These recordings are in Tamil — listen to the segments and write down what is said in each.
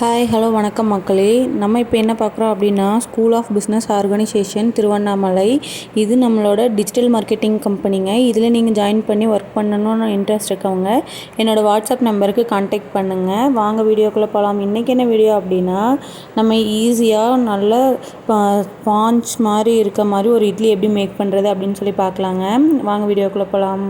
ஹாய் ஹலோ வணக்கம் மக்களே. நம்ம இப்போ என்ன பார்க்குறோம் அப்படின்னா school of business organisation Tiruvannamalai. இது நம்மளோட டிஜிட்டல் மார்க்கெட்டிங் கம்பெனிங்க. இதில் நீங்கள் ஜாயின் பண்ணி ஒர்க் பண்ணணும்னு இன்ட்ரெஸ்ட் இருக்கவங்க என்னோடய வாட்ஸ்அப் நம்பருக்கு கான்டாக்ட் பண்ணுங்கள். வாங்க வீடியோக்குள்ளே போகலாம். இன்றைக்கி என்ன வீடியோ அப்படின்னா நம்ம ஈஸியாக நல்ல ஸ்பாஞ்ச் மாதிரி இருக்க மாதிரி ஒரு இட்லி எப்படி மேக் பண்ணுறது அப்படின்னு சொல்லி பார்க்கலாங்க. வாங்க வீடியோக்குள்ளே போகலாம்.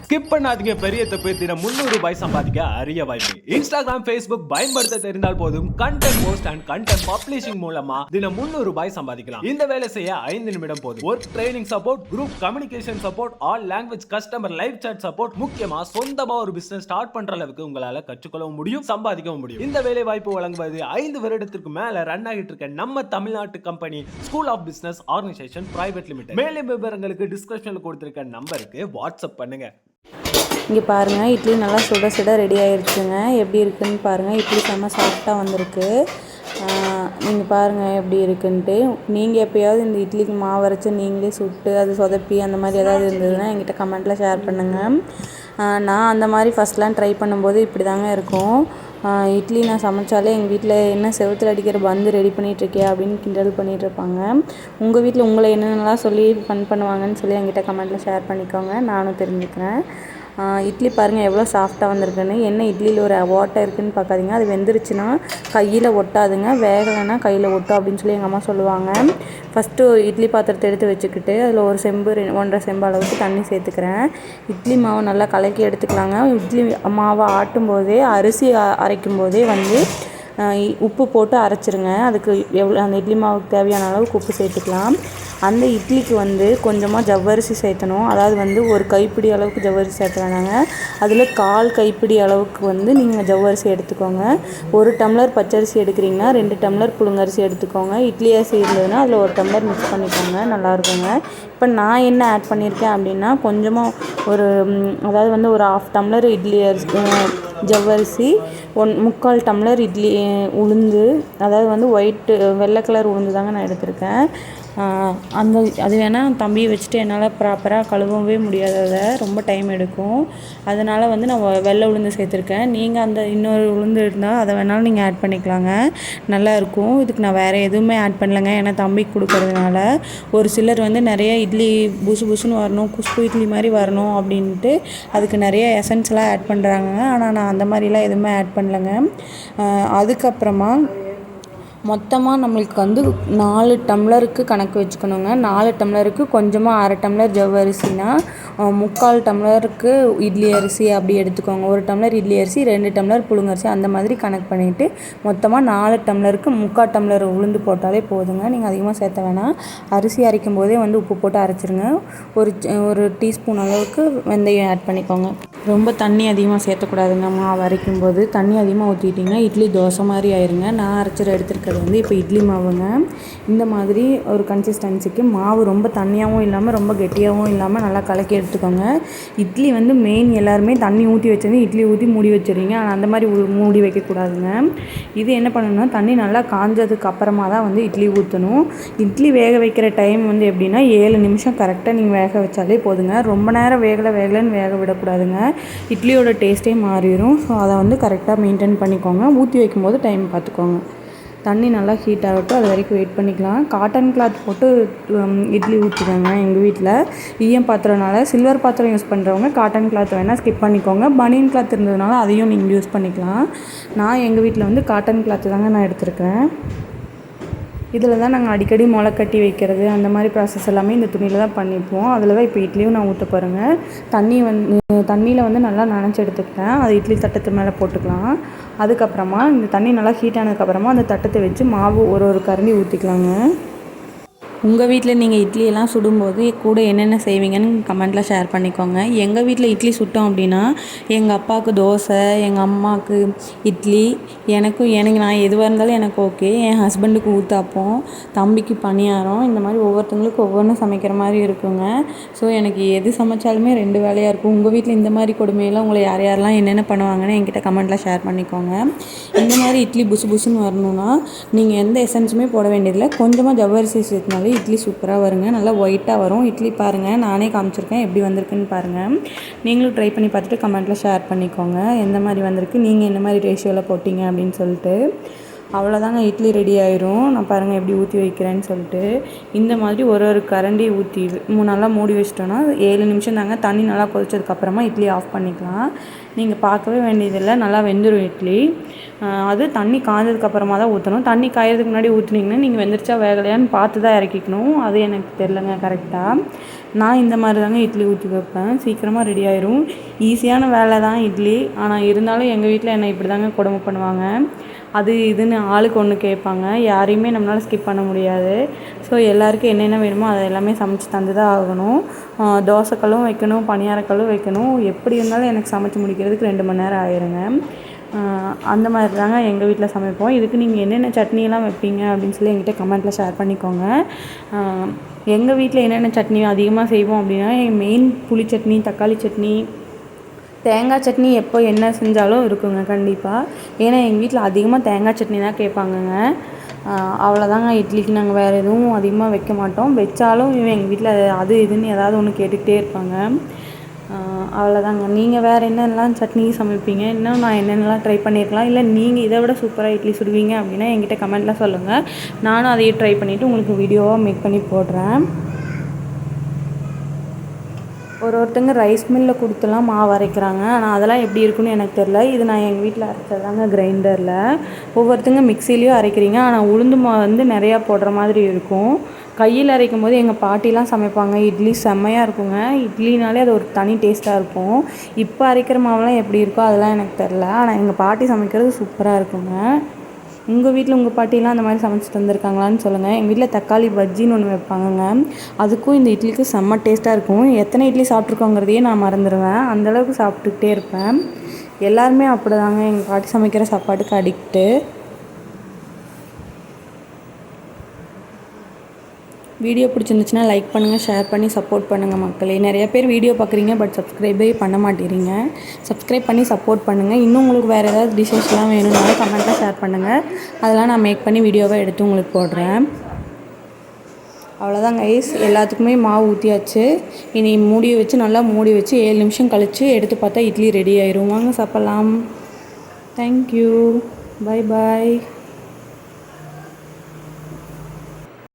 ஸ்கிப் பண்ணாதீங்க. பெரிய தப்பு. தினம் 300 ரூபாய் சம்பாதிக்க அரிய வாய்ப்பு. இன்ஸ்டாகிராம், ஃபேஸ்புக் பயன்படுத்த தெரிந்தால் போதும். Content post and content publishing மூலமா தினம் 300 ரூபாய் சம்பாதிக்கலாம். இந்த வேலை செய்ய 5 நிமிடம் போதும். Work training support, group communication support, all language customer live chat support, முக்கியமா சொந்தமா ஒரு பிசினஸ் ஸ்டார்ட் பண்ற அளவுக்கு உங்களால கற்றுக்கொள்ளவும் முடியும், சம்பாதிக்கவும் முடியும். இந்த வேலை வாய்ப்பு வழங்குவது 5 வருடத்திற்கு மேல ரன் ஆகிட்டு இருக்க நம்ம தமிழ்நாட்டு company school of business organisation private limited. மேலும் விவரங்களுக்கு டிஸ்கிரிப்ஷன்ல கொடுத்திருக்க நம்பருக்கு வாட்ஸ்அப் பண்ணுங்க. இங்கே பாருங்கள், இட்லி நல்லா சுட சுட ரெடி ஆகிடுச்சுங்க. எப்படி இருக்குதுன்னு பாருங்கள். இட்லி செம்ம சாஃப்டாக வந்திருக்கு. நீங்கள் பாருங்கள் எப்படி இருக்குன்ட்டு. நீங்கள் எப்போயாவது இந்த இட்லிக்கு மாவு அரைச்சி நீங்களே சுட்டு அது சொதப்பி அந்த மாதிரி ஏதாவது இருந்ததுன்னா என்கிட்ட கமெண்ட்டில் ஷேர் பண்ணுங்கள். நான் அந்த மாதிரி ஃபஸ்ட்லாம் ட்ரை பண்ணும்போது இப்படி தாங்க இருக்கும். இட்லி நான் சமைச்சாலே எங்கள் வீட்டில் என்ன செவத்தில் அடிக்கிற பந்து ரெடி பண்ணிகிட்ருக்கே அப்படின்னு கிண்டல் பண்ணிகிட்ருப்பாங்க. உங்கள் வீட்டில் உங்களை என்னென்னலாம் சொல்லி ஃபன் பண்ணுவாங்கன்னு சொல்லி என்கிட்ட கமெண்ட்டில் ஷேர் பண்ணிக்கோங்க, நானும் தெரிஞ்சுக்கிறேன். இட்லி பாருங்கள் எவ்வளோ சாஃப்டாக வந்திருக்குன்னு. என்ன இட்லியில் ஒரு ஓட்டை இருக்குதுன்னு பார்க்காதீங்க, அது வெந்துருச்சுன்னா கையில் ஒட்டாதுங்க, வேகலைன்னா கையில் ஒட்டும் அப்படின்னு சொல்லி எங்கள் அம்மா சொல்லுவாங்க. ஃபஸ்ட்டு இட்லி பாத்திரத்தை எடுத்து வச்சுக்கிட்டு அதில் ஒரு செம்பு 1.5 செம்பு அளவுக்கு தண்ணி சேர்த்துக்கிறேன். இட்லி மாவு நல்லா கலக்கி எடுத்துக்கலாங்க. இட்லி மாவை ஆட்டும் போதே அரிசி அரைக்கும் போதே உப்பு போட்டு அரைச்சிருங்க. அதுக்கு அந்த இட்லி மாவுக்கு தேவையான அளவுக்கு உப்பு சேர்த்துக்கலாம். அந்த இட்லிக்கு கொஞ்சமாக ஜவ்வரிசி சேர்த்தணும். அதாவது ஒரு கைப்பிடி அளவுக்கு ஜவ்வரிசி சேர்த்த வேணாங்க. அதில் 1/4 கைப்பிடி அளவுக்கு நீங்கள் ஜவ்வரிசி எடுத்துக்கோங்க. 1 டம்ளர் பச்சரிசி எடுக்கிறீங்கன்னா 2 டம்ளர் புழுங்கரிசி எடுத்துக்கோங்க. இட்லி அரிசி இருந்ததுன்னா அதில் 1 டம்ளர் மிக்ஸ் பண்ணிக்கோங்க, நல்லாயிருக்குங்க. இப்போ நான் என்ன ஆட் பண்ணியிருக்கேன் அப்படின்னா கொஞ்சமாக அதாவது ஒரு 1/2 டம்ளர் இட்லி அரிசி ஜவ்வரிசி, 3/4 டம்ளர் இட்லி உளுந்து, அதாவது ஒயிட்டு வெள்ளை கலர் உளுந்து தாங்க நான் எடுத்திருக்கேன். அது வேணால் தம்பியை வச்சுட்டு என்னால் ப்ராப்பராக கழுவவே முடியாது, அதை ரொம்ப டைம் எடுக்கும். அதனால் நான் வெள்ளை உளுந்து சேர்த்துருக்கேன். நீங்கள் அந்த இன்னொரு உளுந்து இருந்தால் அதை வேணாலும் நீங்கள் ஆட் பண்ணிக்கலாங்க, நல்லாயிருக்கும். இதுக்கு நான் வேறு எதுவுமே ஆட் பண்ணலைங்க, ஏன்னா தம்பிக்கு கொடுக்கறதுனால. ஒரு சிலர் நிறைய இட்லி புசு புசுன்னு வரணும், குஷ்பு இட்லி மாதிரி வரணும் அப்படின்ட்டு அதுக்கு நிறைய எசன்ஸ்லாம் ஆட் பண்ணுறாங்க. ஆனால் நான் அந்த மாதிரிலாம் எதுவுமே ஆட் பண்ணலைங்க. அதுக்கப்புறமா மொத்தமாக நம்மளுக்கு 4 டம்ளருக்கு கணக்கு வச்சுக்கணுங்க. 4 டம்ளருக்கு கொஞ்சமாக 1/2 டம்ளர் ஜவ்வரிசினா 3/4 டம்ளருக்கு இட்லி அரிசி அப்படி எடுத்துக்கோங்க. 1 டம்ளர் இட்லி அரிசி, 2 டம்ளர் புழுங்கரிசி, அந்த மாதிரி கணக்கு பண்ணிவிட்டு மொத்தமாக 4 டம்ளருக்கு 3/4 டம்ளர் உளுந்து போட்டாலே போதுங்க. நீங்கள் அதிகமாக சேர்த்த வேணாம். அரிசி அரைக்கும் போதே உப்பு போட்டு அரைச்சிருங்க. ஒரு டீஸ்பூன் அளவுக்கு வெந்தயம் ஆட் பண்ணிக்கோங்க. ரொம்ப தண்ணி அதிகமாக சேர்த்தக்கூடாதுங்க. மாவு அரைக்கும் போது தண்ணி அதிகமாக ஊற்றிட்டிங்கன்னா இட்லி தோசை மாதிரி ஆயிருங்க. நான் எடுத்துருக்கிறது இப்போ இட்லி மாவுங்க. இந்த மாதிரி ஒரு கன்சிஸ்டன்சிக்கு மாவு ரொம்ப தண்ணியாகவும் இல்லாமல் ரொம்ப கெட்டியாகவும் இல்லாமல் நல்லா கலக்கி எடுத்துக்கோங்க. இட்லி மெயின் எல்லாருமே தண்ணி ஊற்றி வச்சது இட்லி ஊற்றி மூடி வச்சுருங்க. ஆனால் அந்த மாதிரி மூடி வைக்கக்கூடாதுங்க. இது என்ன பண்ணணும்னா தண்ணி நல்லா காஞ்சதுக்கு அப்புறமா தான் இட்லி ஊற்றணும். இட்லி வேக வைக்கிற டைம் எப்படின்னா 7 நிமிஷம் கரெக்டாக நீங்கள் வேக வச்சாலே போதுங்க. ரொம்ப நேரம் வேகலைன்னு வேக விடக்கூடாதுங்க, இட்லியோட டேஸ்ட்டே மாறிடும். ஸோ அதை கரெக்டாக மெயின்டைன் பண்ணிக்கோங்க. ஊற்றி வைக்கும்போது டைம் பார்த்துக்கோங்க. தண்ணி நல்லா ஹீட் ஆகட்டும், அது வரைக்கும் வெயிட் பண்ணிக்கலாம். காட்டன் கிளாத் போட்டு இட்லி ஊற்றிக்கோங்க. எங்கள் வீட்டில் ஈயம் பாத்திரம்னால சில்வர் பாத்திரம் யூஸ் பண்ணுறவங்க காட்டன் கிளாத் வேணால் ஸ்கிப் பண்ணிக்கோங்க. பனியன் கிளாத் இருந்ததுனால அதையும் நீங்கள் யூஸ் பண்ணிக்கலாம். நான் எங்கள் வீட்டில் காட்டன் கிளாத்து தாங்க நான் எடுத்துருக்கேன். இதில் தான் நாங்கள் அடிக்கடி முளை கட்டி வைக்கிறது அந்த மாதிரி ப்ராசஸ் எல்லாமே இந்த துணியில் தான் பண்ணிப்போம். அதில் தான் இப்போ இட்லியும் நான் ஊற்ற பாருங்கள். தண்ணியில் நல்லா நனைச்சி எடுத்துக்கிட்டேன். அது இட்லி தட்டத்து மேலே போட்டுக்கலாம். அதுக்கப்புறமா இந்த தண்ணி நல்லா ஹீட் ஆனதுக்கப்புறமா அந்த தட்டத்தை வச்சு மாவு ஒரு கரண்டி ஊற்றிக்கலாங்க. உங்கள் வீட்டில் நீங்கள் இட்லியெல்லாம் சுடும்போது கூட என்னென்ன செய்வீங்கன்னு கமெண்ட்டில் ஷேர் பண்ணிக்கோங்க. எங்கள் வீட்டில் இட்லி சுட்டோம் அப்படின்னா எங்கள் அப்பாவுக்கு தோசை, எங்கள் அம்மாவுக்கு இட்லி, எனக்கு நான் எதுவாக இருந்தாலும் எனக்கு ஓகே. என் ஹஸ்பண்டுக்கு ஊத்தாப்பம், தம்பிக்கு பணியாரம், இந்த மாதிரி ஒவ்வொருத்தவங்களுக்கும் ஒவ்வொன்றும் சமைக்கிற மாதிரி இருக்குங்க. ஸோ எனக்கு எது சமைச்சாலுமே 2 வேலையாக இருக்கும். உங்கள் வீட்டில் இந்த மாதிரி கொடுமையெல்லாம் உங்களை யாரெல்லாம் என்னென்ன பண்ணுவாங்கன்னு என்கிட்ட கமெண்ட்டில் ஷேர் பண்ணிக்கோங்க. இந்த மாதிரி இட்லி புசு புசுன்னு வரணும்னா நீங்கள் எந்த எசன்ஸுமே போட வேண்டியதில்லை. கொஞ்சமாக ஜவ்வரிசி சேர்த்துனாலே வச்சாலே இட்லி சூப்பராக வருங்க. நல்லா ஒயிட்டாக வரும் இட்லி. பாருங்கள், நானே காமிச்சிருக்கேன் எப்படி வந்திருக்குன்னு பாருங்கள். நீங்களும் ட்ரை பண்ணி பார்த்துட்டு கமெண்ட்டில் ஷேர் பண்ணிக்கோங்க எந்த மாதிரி வந்திருக்கு, நீங்கள் என்ன மாதிரி ரேஷியோவில் போட்டிங்க அப்படின்னு சொல்லிட்டு. அவ்வளோதாங்க, இட்லி ரெடி ஆயிரும். நான் பாருங்கள் எப்படி ஊற்றி வைக்கிறேன்னு சொல்லிட்டு. இந்த மாதிரி ஒரு கரண்டி ஊற்றி நல்லா மூடி வச்சிட்டோன்னா 7 நிமிஷம் தாங்க. தண்ணி நல்லா கொதிச்சதுக்கப்புறமா இட்லி ஆஃப் பண்ணிக்கலாம். நீங்கள் பார்க்கவே வேண்டியதில்லை, நல்லா வெந்துடும் இட்லி. அது தண்ணி காய்ஞ்சதுக்கப்புறமா தான் ஊற்றணும். தண்ணி காயறதுக்கு முன்னாடி ஊற்றுனீங்கன்னா நீங்கள் வெந்துருச்சா வேகலையான்னு பார்த்து தான் இறக்கிக்கணும். அது எனக்கு தெரிலங்க கரெக்டாக. நான் இந்த மாதிரி தாங்க இட்லி ஊற்றி வைப்பேன். சீக்கிரமாக ரெடி ஆயிரும். ஈஸியான வேலை தான் இட்லி. ஆனால் இருந்தாலும் எங்கள் வீட்டில் என்னை இப்படி தாங்க கொடுமை பண்ணுவாங்க. அது இதுன்னு ஆளுக்கு ஒன்று கேட்பாங்க. யாரையுமே நம்மளால் ஸ்கிப் பண்ண முடியாது. ஸோ எல்லாருக்கும் என்னென்ன வேணுமோ அதை எல்லாமே சமைச்சு தந்து தான் ஆகணும். தோசைக்கல்லும் வைக்கணும், பணியாரக்கல்லும் வைக்கணும். எப்படி இருந்தாலும் எனக்கு சமைச்சு முடிக்கிறதுக்கு 2 மணி நேரம் ஆயிருங்க. அந்த மாதிரி தாங்க எங்கள் வீட்டில் சமைப்போம். இதுக்கு நீங்கள் என்னென்ன சட்னியெல்லாம் வைப்பீங்க அப்படின்னு சொல்லி என்கிட்ட கமெண்ட்டில் ஷேர் பண்ணிக்கோங்க. எங்கள் வீட்டில் என்னென்ன சட்னி அதிகமாக செய்வோம் அப்படின்னா, மெயின் புளி சட்னி, தக்காளி சட்னி, தேங்காய் சட்னி எப்போ என்ன செஞ்சாலும் இருக்குங்க கண்டிப்பாக. ஏன்னா எங்கள் வீட்டில் அதிகமாக தேங்காய் சட்னி தான் கேட்பாங்கங்க. அவ்வளோதாங்க. இட்லிக்கு நாங்கள் வேறு எதுவும் அதிகமாக வைக்க மாட்டோம். வச்சாலும் எங்கள் வீட்டில் அது இதுன்னு ஏதாவது ஒன்று கேட்டுக்கிட்டே இருப்பாங்க. அவ்வளோதாங்க. நீங்கள் வேறு என்னென்னலாம் சட்னி சமைப்பீங்க, இன்னும் நான் என்னென்னலாம் ட்ரை பண்ணியிருக்கலாம், இல்லை நீங்கள் இதை விட சூப்பராக இட்லி சுடுவீங்க அப்படின்னா என்கிட்ட கமெண்ட்டில் சொல்லுங்கள். நானும் அதையே ட்ரை பண்ணிவிட்டு உங்களுக்கு வீடியோவாக மேக் பண்ணி போடுறேன். ஒருத்தங்க ரைஸ் மில்லில் கொடுத்துலாம் மாவு அரைக்கிறாங்க. ஆனால் அதெல்லாம் எப்படி இருக்குன்னு எனக்கு தெரில. இது நான் எங்கள் வீட்டில் அரைச்சதாங்க கிரைண்டரில். ஒவ்வொருத்தங்க மிக்சிலையும் அரைக்கிறீங்க. ஆனால் உளுந்து மாவு வந்து நிறையா போடுற மாதிரி இருக்கும். கையில் அரைக்கும் போது எங்கள் பாட்டிலாம் சமைப்பாங்க. இட்லி செம்மையாக இருக்குங்க. இட்லினாலே அது ஒரு தனி டேஸ்ட்டாக இருக்கும். இப்போ அரைக்கிற மாவுலாம் எப்படி இருக்கோ அதெல்லாம் எனக்கு தெரில. ஆனால் எங்கள் பாட்டி சமைக்கிறது சூப்பராக இருக்குங்க. உங்கள் வீட்டில் உங்கள் பாட்டிலாம் அந்த மாதிரி சமைச்சு தந்துருக்காங்களான்னு சொல்லுங்கள். எங்கள் வீட்டில் தக்காளி பஜ்ஜின்னு ஒன்று வைப்பாங்கங்க. அதுக்கும் இந்த இட்லிக்கும் செம்ம டேஸ்ட்டாக இருக்கும். எத்தனை இட்லி சாப்பிட்ருக்கோங்கிறதையே நான் மறந்துடுவேன். அந்தளவுக்கு சாப்பிட்டுக்கிட்டே இருப்பேன். எல்லாருமே அப்படி தாங்க எங்கள் பாட்டி சமைக்கிற சாப்பாட்டுக்கு அடிக்ட்டு. வீடியோ பிடிச்சிருந்துச்சுன்னா லைக் பண்ணுங்கள், ஷேர் பண்ணி சப்போர்ட் பண்ணுங்கள் மக்களே. நிறைய பேர் வீடியோ பார்க்குறீங்க, பட் சப்ஸ்கிரைபே பண்ண மாட்டேறீங்க. சப்ஸ்கிரைப் பண்ணி சப்போர்ட் பண்ணுங்கள். இன்னும் உங்களுக்கு வேறு ஏதாவது டிஷ்ஷஸ்லாம் வேணும்னாலும் கமெண்ட்டில் ஷேர் பண்ணுங்கள். அதெல்லாம் நான் மேக் பண்ணி வீடியோவாக எடுத்து உங்களுக்கு போடுறேன். அவ்வளோதான் கைஸ், எல்லாத்துக்குமே மாவு ஊற்றியாச்சு. இனி நல்லா மூடி வச்சு 7 நிமிஷம் கழித்து எடுத்து பார்த்தா இட்லி ரெடி ஆயிரும். வாங்க சாப்பிட்லாம். Thank you, bye bye.